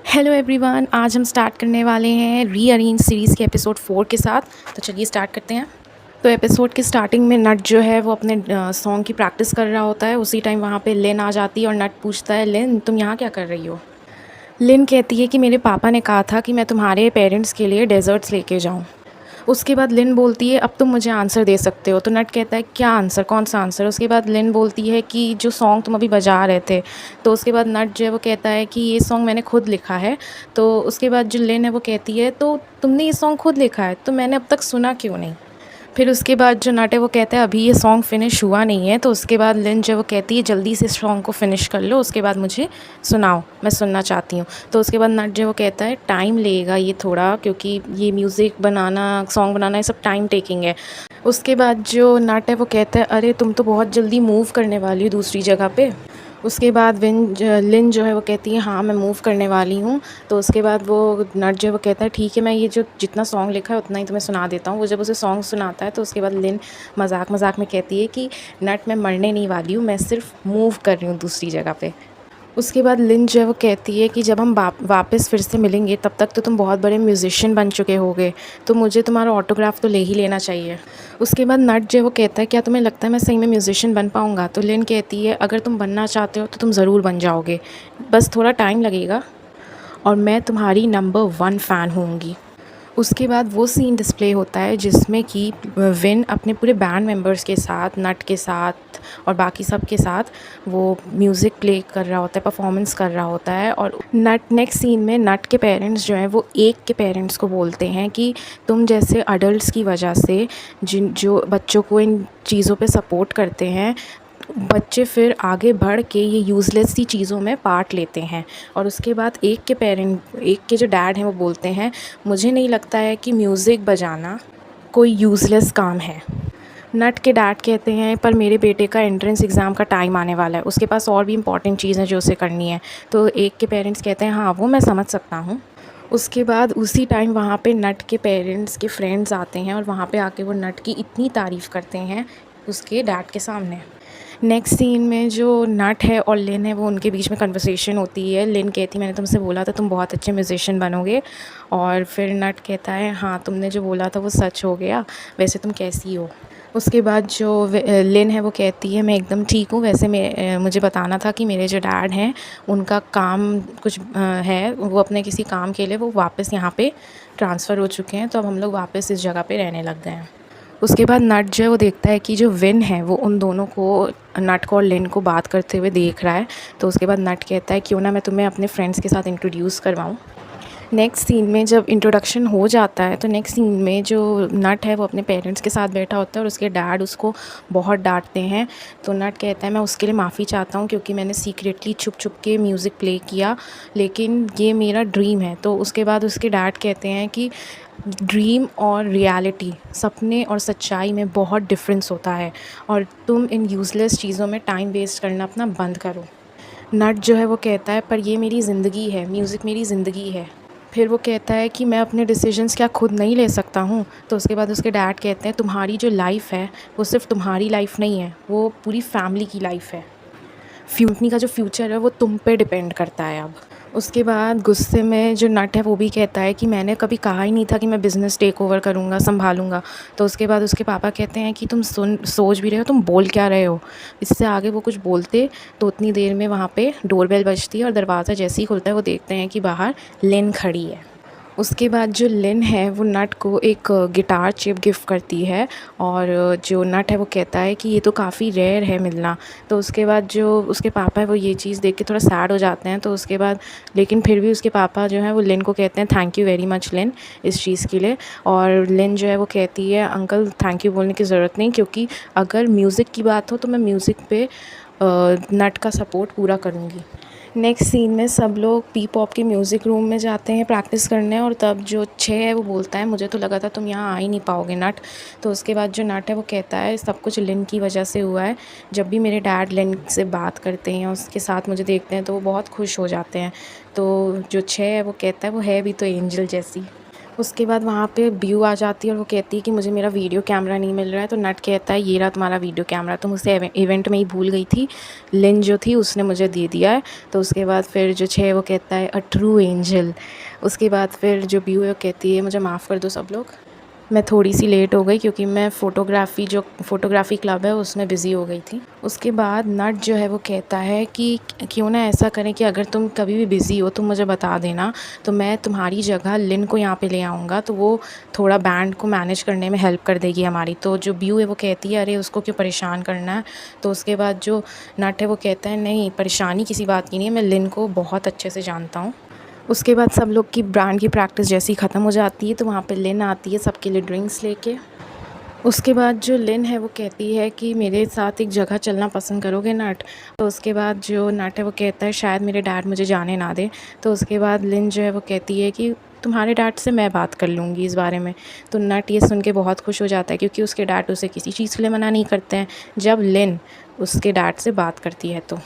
Hello everyone, आज हम start करने वाले हैं रीअरेंज सीरीज़ के एपिसोड 4 के साथ। तो चलिए स्टार्ट करते हैं। तो एपिसोड के स्टार्टिंग में नट जो है वो अपने सॉन्ग की प्रैक्टिस कर रहा होता है। उसी टाइम वहाँ पे लिन आ जाती है और नट पूछता है, लिन तुम यहाँ क्या कर रही हो। लिन कहती है कि मेरे पापा ने कहा था कि मैं तुम्हारे पेरेंट्स के लिए डेजर्ट्स लेके जाऊँ। उसके बाद लिन बोलती है, अब तुम मुझे आंसर दे सकते हो। तो नट कहता है, क्या आंसर, कौन सा आंसर। उसके बाद लिन बोलती है कि जो सॉन्ग तुम अभी बजा रहे थे। तो उसके बाद नट जो है वो कहता है कि ये सॉन्ग मैंने खुद लिखा है। तो उसके बाद जो लिन है वो कहती है, तो तुमने ये सॉन्ग खुद लिखा है तो मैंने अब तक सुना क्यों नहीं। फिर उसके बाद जो नट है वो कहता है, अभी ये सॉन्ग फ़िनिश हुआ नहीं है। तो उसके बाद लिन जो है वो कहती है, जल्दी से सॉन्ग को फ़िनिश कर लो, उसके बाद मुझे सुनाओ, मैं सुनना चाहती हूँ। तो उसके बाद नट जो है वो कहता है, टाइम लगेगा ये थोड़ा, क्योंकि ये म्यूज़िक बनाना, सॉन्ग बनाना, ये सब टाइम टेकिंग है। उसके बाद जो नट है वो कहता है, अरे तुम तो बहुत जल्दी मूव करने वाली हो दूसरी जगह पे। उसके बाद लिन जो है वो कहती है, हाँ मैं मूव करने वाली हूँ। तो उसके बाद वो नट जो है वो कहता है, ठीक है मैं ये जो जितना सॉन्ग लिखा है उतना ही तुम्हें सुना देता हूँ। वो जब उसे सॉन्ग सुनाता है तो उसके बाद लिन मजाक मजाक में कहती है कि नट मैं मरने नहीं वाली हूँ, मैं सिर्फ मूव कर रही हूँ दूसरी जगह पे। उसके बाद लिन जो है वो कहती है कि जब हम वापस फिर से मिलेंगे तब तक तो तुम बहुत बड़े म्यूज़िशियन बन चुके होगे, तो मुझे तुम्हारा ऑटोग्राफ तो ले ही लेना चाहिए। उसके बाद नट जो है वो कहता है, क्या तुम्हें लगता है मैं सही में म्यूज़िशियन बन पाऊँगा। तो लिन कहती है, अगर तुम बनना चाहते हो तो तुम ज़रूर बन जाओगे, बस थोड़ा टाइम लगेगा और मैं तुम्हारी नंबर 1 फ़ैन होंगी। उसके बाद वो सीन डिस्प्ले होता है जिसमें कि विन अपने पूरे बैंड मेंबर्स के साथ, नट के साथ और बाकी सब के साथ वो म्यूज़िक प्ले कर रहा होता है, परफॉर्मेंस कर रहा होता है। और नट नेक्स्ट सीन में नट के पेरेंट्स जो हैं वो एक के पेरेंट्स को बोलते हैं कि तुम जैसे अडल्ट्स की वजह से जो बच्चों को इन चीज़ों पे सपोर्ट करते हैं, बच्चे फिर आगे बढ़ के ये यूज़लेस सी चीज़ों में पार्ट लेते हैं। और उसके बाद एक के जो डैड हैं वो बोलते हैं, मुझे नहीं लगता है कि म्यूज़िक बजाना कोई यूज़लेस काम है। नट के डैड कहते हैं, पर मेरे बेटे का एंट्रेंस एग्ज़ाम का टाइम आने वाला है, उसके पास और भी इम्पॉर्टेंट चीज़ है जो उसे करनी है। तो एक के पेरेंट्स कहते हैं, हाँ वो मैं समझ सकता हूँ। उसके बाद उसी टाइम वहाँ पे नट के पेरेंट्स के फ्रेंड्स आते हैं और वहाँ पे आके वो नट की इतनी तारीफ़ करते हैं उसके डैड के सामने। नेक्स्ट सीन में जो नट है और लिन है वो उनके बीच में कन्वर्सेशन होती है। लिन कहती, मैंने तुमसे बोला था तुम बहुत अच्छे म्यूज़िशियन बनोगे। और फिर नट कहता है, हाँ तुमने जो बोला था वो सच हो गया, वैसे तुम कैसी हो। उसके बाद जो लिन है वो कहती है, मैं एकदम ठीक हूँ। वैसे मुझे बताना था कि मेरे जो डैड हैं उनका काम कुछ है, वो अपने किसी काम के लिए वो वापस यहाँ पे ट्रांसफ़र हो चुके हैं, तो अब हम लोग वापस इस जगह पे रहने लग गए हैं। उसके बाद नट जो है वो देखता है कि जो विन है वो उन दोनों को, नट को और लिन को बात करते हुए देख रहा है। तो उसके बाद नट कहता है, क्यों ना मैं तुम्हें अपने फ्रेंड्स के साथ इंट्रोड्यूस करवाऊँ। नेक्स्ट सीन में जब इंट्रोडक्शन हो जाता है तो नेक्स्ट सीन में जो नट है वो अपने पेरेंट्स के साथ बैठा होता है और उसके डैड उसको बहुत डांटते हैं। तो नट कहता है, मैं उसके लिए माफ़ी चाहता हूँ क्योंकि मैंने सीक्रेटली छुप छुप के म्यूज़िक प्ले किया, लेकिन ये मेरा ड्रीम है। तो उसके बाद उसके डैड कहते हैं कि ड्रीम और रियलिटी, सपने और सच्चाई में बहुत डिफरेंस होता है और तुम इन यूज़लेस चीज़ों में टाइम वेस्ट करना अपना बंद करो। नट जो है वो कहता है, पर ये मेरी ज़िंदगी है, म्यूज़िक मेरी ज़िंदगी है। फिर वो कहता है कि मैं अपने डिसीजंस क्या खुद नहीं ले सकता हूँ। तो उसके बाद उसके डैड कहते हैं, तुम्हारी जो लाइफ़ है वो सिर्फ तुम्हारी लाइफ़ नहीं है, वो पूरी फैमिली की लाइफ़ है। कंपनी का जो फ्यूचर है वो तुम पे डिपेंड करता है अब। उसके बाद गुस्से में जो नट है वो भी कहता है कि मैंने कभी कहा ही नहीं था कि मैं बिज़नेस टेक ओवर करूँगा, संभालूँगा। तो उसके बाद उसके पापा कहते हैं कि तुम सोच भी रहे हो, तुम बोल क्या रहे हो। इससे आगे वो कुछ बोलते तो उतनी देर में वहाँ पे डोरबेल बजती है और दरवाज़ा जैसे ही खुलता है वो देखते हैं कि बाहर लिन खड़ी है। उसके बाद जो लिन है वो नट को एक गिटार चिप गिफ्ट करती है और जो नट है वो कहता है कि ये तो काफ़ी रेयर है मिलना। तो उसके बाद जो उसके पापा है वो ये चीज़ देख के थोड़ा सैड हो जाते हैं। तो उसके बाद लेकिन फिर भी उसके पापा जो है वो लिन को कहते हैं, थैंक यू वेरी मच लिन इस चीज़ के लिए। और लिन जो है वो कहती है, अंकल थैंक यू बोलने की ज़रूरत नहीं, क्योंकि अगर म्यूज़िक की बात हो तो मैं म्यूज़िक पे नट का सपोर्ट पूरा करूँगी। नेक्स्ट सीन में सब लोग पी पॉप के म्यूज़िक रूम में जाते हैं प्रैक्टिस करने और तब जो छः है वो बोलता है, मुझे तो लगा था तुम यहाँ आ ही नहीं पाओगे नट। तो उसके बाद जो नट है वो कहता है, सब कुछ लिन की वजह से हुआ है। जब भी मेरे डैड लिन से बात करते हैं, उसके साथ मुझे देखते हैं तो वो बहुत खुश हो जाते हैं। तो जो छः है वो कहता है, वो है भी तो एंजल जैसी। उसके बाद वहाँ पे ब्यू आ जाती है और वो कहती है कि मुझे मेरा वीडियो कैमरा नहीं मिल रहा है। तो नट कहता है ये रहा तुम्हारा वीडियो कैमरा, तुम उसे इवेंट में ही भूल गई थी, लिन जो थी उसने मुझे दे दिया है। तो उसके बाद फिर जो छे वो कहता है अ ट्रू एंजल। उसके बाद फिर जो ब्यू है वो कहती है मुझे माफ़ कर दो सब लोग, मैं थोड़ी सी लेट हो गई क्योंकि मैं फ़ोटोग्राफ़ी क्लब है उसमें बिज़ी हो गई थी। उसके बाद नट जो है वो कहता है कि क्यों ना ऐसा करें कि अगर तुम कभी भी बिज़ी हो तो मुझे बता देना, तो मैं तुम्हारी जगह लिन को यहाँ पे ले आऊँगा, तो वो थोड़ा बैंड को मैनेज करने में हेल्प कर देगी हमारी। तो जो ब्यू है वो कहती है अरे उसको क्यों परेशान करना है। तो उसके बाद जो नट है वो कहता है नहीं, परेशानी किसी बात की नहीं है, मैं लिन को बहुत अच्छे से जानता हूँ। उसके बाद सब लोग की बैंड की प्रैक्टिस जैसे ही ख़त्म हो जाती है तो वहाँ पे लिन आती है सबके लिए ड्रिंक्स लेके। उसके बाद जो लिन है वो कहती है कि मेरे साथ एक जगह चलना पसंद करोगे नट। तो उसके बाद जो नट है वो कहता है शायद मेरे डैड मुझे जाने ना दे। तो उसके बाद लिन जो है वो कहती है कि तुम्हारे डैड से मैं बात कर लूँगी इस बारे में। तो नट ये सुन के बहुत खुश हो जाता है क्योंकि उसके डैड उसे किसी चीज़ के लिए मना नहीं करते हैं जब लिन उसके डैड से बात करती है। तो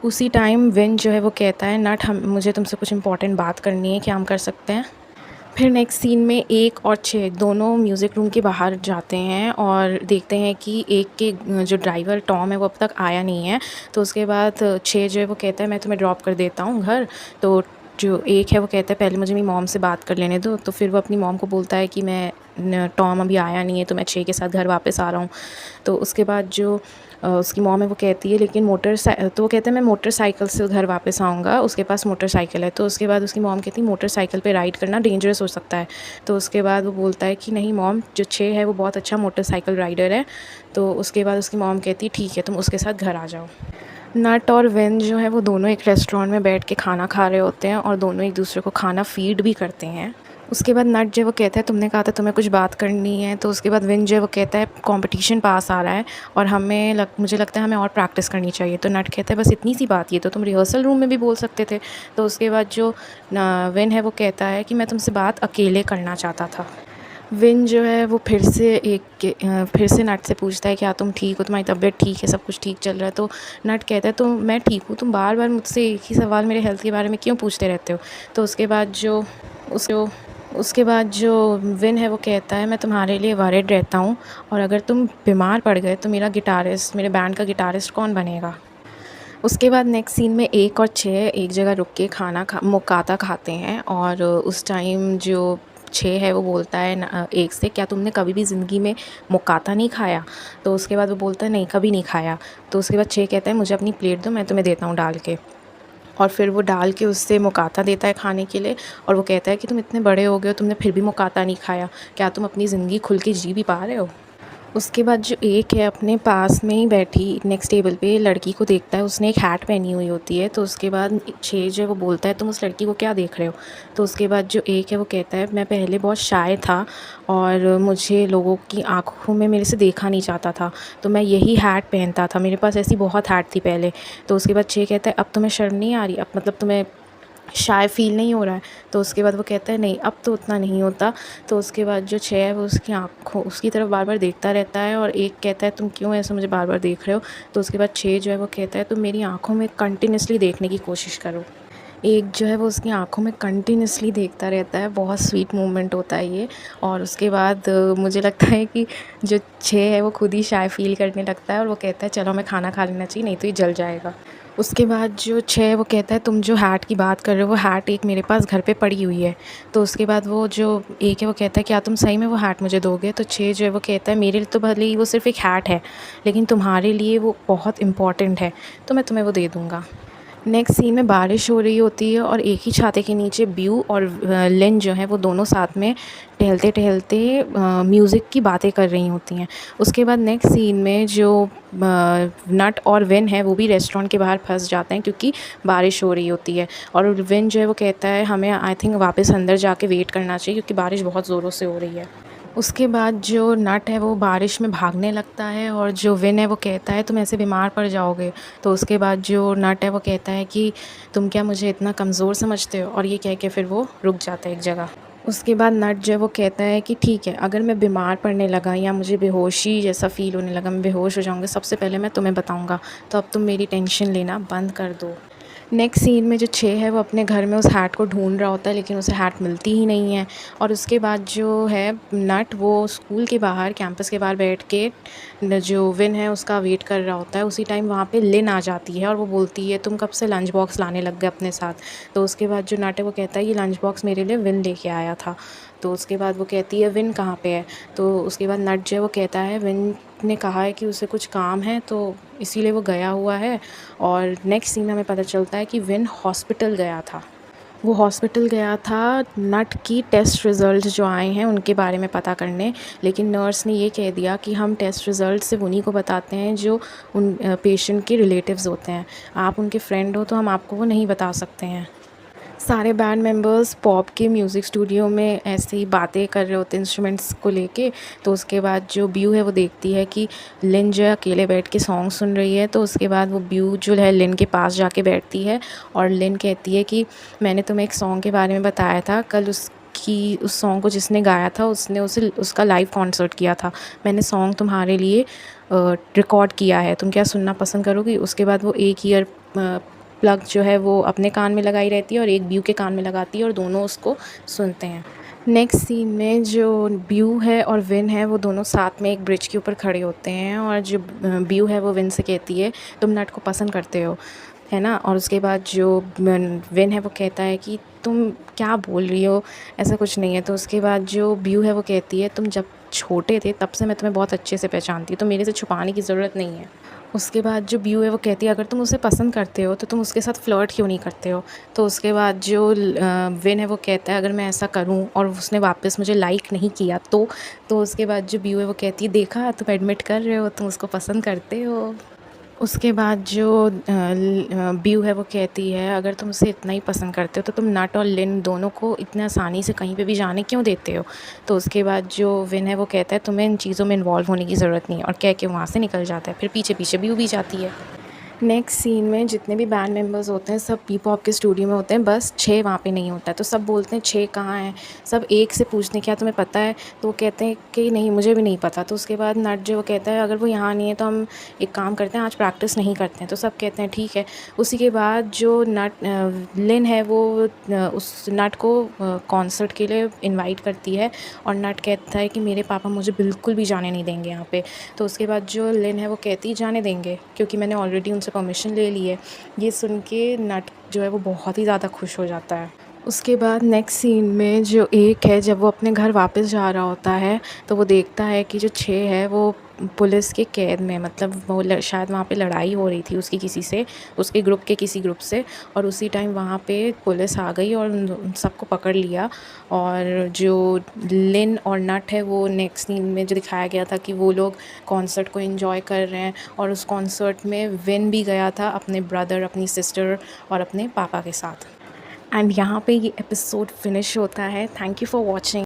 उसी टाइम विन जो है वो कहता है नट हम मुझे तुमसे कुछ इम्पोर्टेंट बात करनी है, क्या हम कर सकते हैं। फिर नेक्स्ट सीन में एक और छः दोनों म्यूज़िक रूम के बाहर जाते हैं और देखते हैं कि एक के जो ड्राइवर टॉम है वो अब तक आया नहीं है। तो उसके बाद छः जो है वो कहता है मैं तुम्हें ड्रॉप कर देता हूँ घर। तो जो एक है वो कहता है पहले मुझे मेरी मॉम से बात कर लेने दो। तो फिर वो अपनी मॉम को बोलता है कि मैं टॉम अभी आया नहीं है तो मैं छः के साथ घर वापस आ रहा हूँ। तो उसके बाद जो उसकी मॉम है वो कहती है लेकिन तो वो कहता है मैं मोटरसाइकिल से घर वापस आऊँगा, उसके पास मोटरसाइकिल है। तो उसके बाद उसकी मॉम कहती है मोटरसाइकिल पे राइड करना डेंजरस हो सकता है। तो उसके बाद वो बोलता है कि नहीं मॉम, जो छः है वो बहुत अच्छा मोटरसाइकिल राइडर है। तो उसके बाद उसकी मॉम कहती है ठीक है तुम उसके साथ घर आ जाओ। नट और विन जो है वो दोनों एक रेस्टोरेंट में बैठ के खाना खा रहे होते हैं और दोनों एक दूसरे को खाना फीड भी करते हैं। उसके बाद नट जो है वो कहता है तुमने कहा था तुम्हें कुछ बात करनी है। तो उसके बाद विन जो है वो कहता है कंपटीशन पास आ रहा है और मुझे लगता है हमें और प्रैक्टिस करनी चाहिए। तो नट कहता है बस इतनी सी बात, ये तो तुम रिहर्सल रूम में भी बोल सकते थे। तो उसके बाद जो विन है वो कहता है कि मैं तुमसे बात अकेले करना चाहता था। विन जो है वो फिर से नट से पूछता है क्या तुम ठीक हो, तुम्हारी तबीयत ठीक है, सब कुछ ठीक चल रहा है। तो नट कहता है तो मैं ठीक हूँ, तुम बार बार मुझसे एक ही सवाल मेरे हेल्थ के बारे में क्यों पूछते रहते हो। तो उसके बाद जो विन है वो कहता है मैं तुम्हारे लिए वरीड रहता हूँ और अगर तुम बीमार पड़ गए तो मेरे बैंड का गिटारिस्ट कौन बनेगा। उसके बाद नेक्स्ट सीन में एक और छः एक जगह रुक के मुक्काता खाते हैं और उस टाइम जो छः है वो बोलता है एक से क्या तुमने कभी भी ज़िंदगी में मुक्काता नहीं खाया। तो उसके बाद वो बोलता है नहीं कभी नहीं खाया। तो उसके बाद छः कहता है मुझे अपनी प्लेट दो, मैं तुम्हें देता हूँ डाल के। और फिर वो डाल के उससे मुक्काता देता है खाने के लिए और वो कहता है कि तुम इतने बड़े हो गए हो, तुमने फिर भी मुक्काता नहीं खाया, क्या तुम अपनी ज़िंदगी खुल के जी भी पा रहे हो। उसके बाद जो एक है अपने पास में ही बैठी नेक्स्ट टेबल पे लड़की को देखता है, उसने एक हैट पहनी हुई होती है। तो उसके बाद छः जो है वो बोलता है तुम उस लड़की को क्या देख रहे हो। तो उसके बाद जो एक है वो कहता है मैं पहले बहुत शाय था और मुझे लोगों की आंखों में मेरे से देखा नहीं जाता था, तो मैं यही हैट पहनता था, मेरे पास ऐसी बहुत हैट थी पहले। तो उसके बाद छः कहता है अब तुम्हें शर्म नहीं आ रही, अब मतलब तुम्हें शाय फ़ील नहीं हो रहा है। तो उसके बाद वो कहता है नहीं अब तो उतना नहीं होता। तो उसके बाद जो छः है वो उसकी तरफ बार बार देखता रहता है और एक कहता है तुम क्यों ऐसे मुझे बार बार देख रहे हो। तो उसके बाद छः जो है वो कहता है तुम मेरी आँखों में कंटिन्यूसली देखने की कोशिश करो। एक जो है वो उसकी आँखों में कंटिन्यूसली देखता रहता है, बहुत स्वीट मोमेंट होता है ये। और उसके बाद मुझे लगता है कि जो छः है वो खुद ही शाय फ़ील करने लगता है और वो कहता है चलो हमें खाना खा लेना चाहिए नहीं तो ये जल जाएगा। उसके बाद जो छः है वो कहता है तुम जो हैट की बात कर रहे हो वो हैट एक मेरे पास घर पे पड़ी हुई है। तो उसके बाद वो जो एक है वो कहता है क्या तुम सही में वो हैट मुझे दोगे। तो छः जो है वो कहता है मेरे लिए तो भले ही वो सिर्फ़ एक हैट है लेकिन तुम्हारे लिए वो बहुत इम्पॉर्टेंट है, तो मैं तुम्हें वो दे दूँगा। नेक्स्ट सीन में बारिश हो रही होती है और एक ही छाते के नीचे ब्यू और लिन जो है वो दोनों साथ में टहलते टहलते म्यूज़िक की बातें कर रही होती हैं। उसके बाद नेक्स्ट सीन में जो नट और विन है वो भी रेस्टोरेंट के बाहर फंस जाते हैं क्योंकि बारिश हो रही होती है। और विन जो है वो कहता है हमें आई थिंक वापस अंदर जाके वेट करना चाहिए क्योंकि बारिश बहुत ज़ोरों से हो रही है। उसके बाद जो नट है वो बारिश में भागने लगता है और जो विन है वो कहता है तुम ऐसे बीमार पड़ जाओगे। तो उसके बाद जो नट है वो कहता है कि तुम क्या मुझे इतना कमज़ोर समझते हो, और ये कह के फिर वो रुक जाता है एक जगह। उसके बाद नट जो है वो कहता है कि ठीक है अगर मैं बीमार पड़ने लगा या मुझे बेहोशी जैसा फ़ील होने लगा, मैं बेहोश हो जाऊँगा, सबसे पहले मैं तुम्हें बताऊँगा, तो अब तुम मेरी टेंशन लेना बंद कर दो। नेक्स्ट सीन में जो छे है वो अपने घर में उस हैट को ढूंढ रहा होता है, लेकिन उसे हैट मिलती ही नहीं है। और उसके बाद जो है नट वो स्कूल के बाहर, कैंपस के बाहर बैठ के जो विन है उसका वेट कर रहा होता है। उसी टाइम वहाँ पे लिन आ जाती है और वो बोलती है तुम कब से लंच बॉक्स लाने लग गए अपने साथ। तो उसके बाद जो नट है वो कहता है ये लंच बॉक्स मेरे लिए विन लेके आया था। तो उसके बाद वो कहती है विन कहाँ पे है। तो उसके बाद नट जो है वो कहता है विन ने कहा है कि उसे कुछ काम है तो इसीलिए वो गया हुआ है। और नेक्स्ट सीन में हमें पता चलता है कि विन हॉस्पिटल गया था। वो हॉस्पिटल गया था नट की टेस्ट रिज़ल्ट जो आए हैं उनके बारे में पता करने, लेकिन नर्स ने ये कह दिया कि हम टेस्ट रिज़ल्ट सिर्फ उन्हीं को बताते हैं जो उन पेशेंट के रिलेटिव्स होते हैं। आप उनके फ्रेंड हो तो हम आपको वो नहीं बता सकते हैं। सारे बैंड मेंबर्स पॉप के म्यूज़िक स्टूडियो में ऐसे ही बातें कर रहे होते हैं इंस्ट्रूमेंट्स को लेके। तो उसके बाद जो ब्यू है वो देखती है कि लिन जो है अकेले बैठ के सॉन्ग सुन रही है। तो उसके बाद वो ब्यू जो है लिन के पास जाके बैठती है और लिन कहती है कि मैंने तुम्हें एक सॉन्ग के बारे में बताया था कल, उस सॉन्ग को जिसने गाया था उसने उसे उसका लाइव कॉन्सर्ट किया था। मैंने सॉन्ग तुम्हारे लिए रिकॉर्ड किया है, तुम क्या सुनना पसंद करोगी। उसके बाद वो एक ईयर प्लग जो है वो अपने कान में लगाई रहती है और एक ब्यू के कान में लगाती है और दोनों उसको सुनते हैं। नेक्स्ट सीन में जो ब्यू है और विन है वो दोनों साथ में एक ब्रिज के ऊपर खड़े होते हैं और जो ब्यू है वो विन से कहती है तुम नट को पसंद करते हो, है ना। और उसके बाद जो विन है वो कहता है कि तुम क्या बोल रही हो, ऐसा कुछ नहीं है। तो उसके बाद जो ब्यू है वो कहती है तुम जब छोटे थे तब से मैं तुम्हें बहुत अच्छे से पहचानती हूँ, तो मेरे से छुपाने की ज़रूरत नहीं है। उसके बाद जो ब्यू है वो कहती है अगर तुम उसे पसंद करते हो तो तुम उसके साथ फ्लर्ट क्यों नहीं करते हो। तो उसके बाद जो विन है वो कहता है अगर मैं ऐसा करूं और उसने वापस मुझे लाइक नहीं किया तो उसके बाद जो ब्यू है वो कहती है देखा तुम एडमिट कर रहे हो, तुम उसको पसंद करते हो। उसके बाद जो ब्यू है वो कहती है अगर तुम उसे इतना ही पसंद करते हो तो तुम नट और लिन दोनों को इतने आसानी से कहीं पे भी जाने क्यों देते हो। तो उसके बाद जो विन है वो कहता है तुम्हें इन चीज़ों में इन्वॉल्व होने की ज़रूरत नहीं है, और कह के वहाँ से निकल जाता है। फिर पीछे पीछे ब्यू भी जाती है। नेक्स्ट सीन में जितने भी बैंड मेंबर्स होते हैं सब पॉप के स्टूडियो में होते हैं, बस छे वहाँ पे नहीं होता है। तो सब बोलते हैं छे कहाँ हैं, सब एक से पूछते हैं क्या तुम्हें पता है। तो वो कहते हैं कि नहीं मुझे भी नहीं पता। तो उसके बाद नट जो वो कहता है अगर वो यहाँ नहीं है तो हम एक काम करते हैं आज प्रैक्टिस नहीं करते हैं। तो सब कहते हैं ठीक है। उसी के बाद जो लिन है वो उस नट को कॉन्सर्ट के लिए इन्वाइट करती है और नट कहता है कि मेरे पापा मुझे बिल्कुल भी जाने नहीं देंगे यहाँ पे। तो उसके बाद जो लिन है वो कहती जाने देंगे क्योंकि मैंने ऑलरेडी उनसे परमिशन ले ली है। ये सुन के नट जो है वो बहुत ही ज़्यादा खुश हो जाता है। उसके बाद नेक्स्ट सीन में जो एक है जब वो अपने घर वापस जा रहा होता है तो वो देखता है कि जो छे है वो पुलिस के कैद में, मतलब वो शायद वहाँ पे लड़ाई हो रही थी उसकी किसी से, उसके ग्रुप के किसी ग्रुप से। और उसी टाइम वहाँ पे पुलिस आ गई और उन सबको पकड़ लिया। और जो लिन और नट है वो नेक्स्ट सीन में जो दिखाया गया था कि वो लोग कॉन्सर्ट को एंजॉय कर रहे हैं और उस कॉन्सर्ट में विन भी गया था अपने ब्रदर, अपनी सिस्टर और अपने पापा के साथ। एंड यहाँ पे ये एपिसोड फिनिश होता है। Thank you for watching.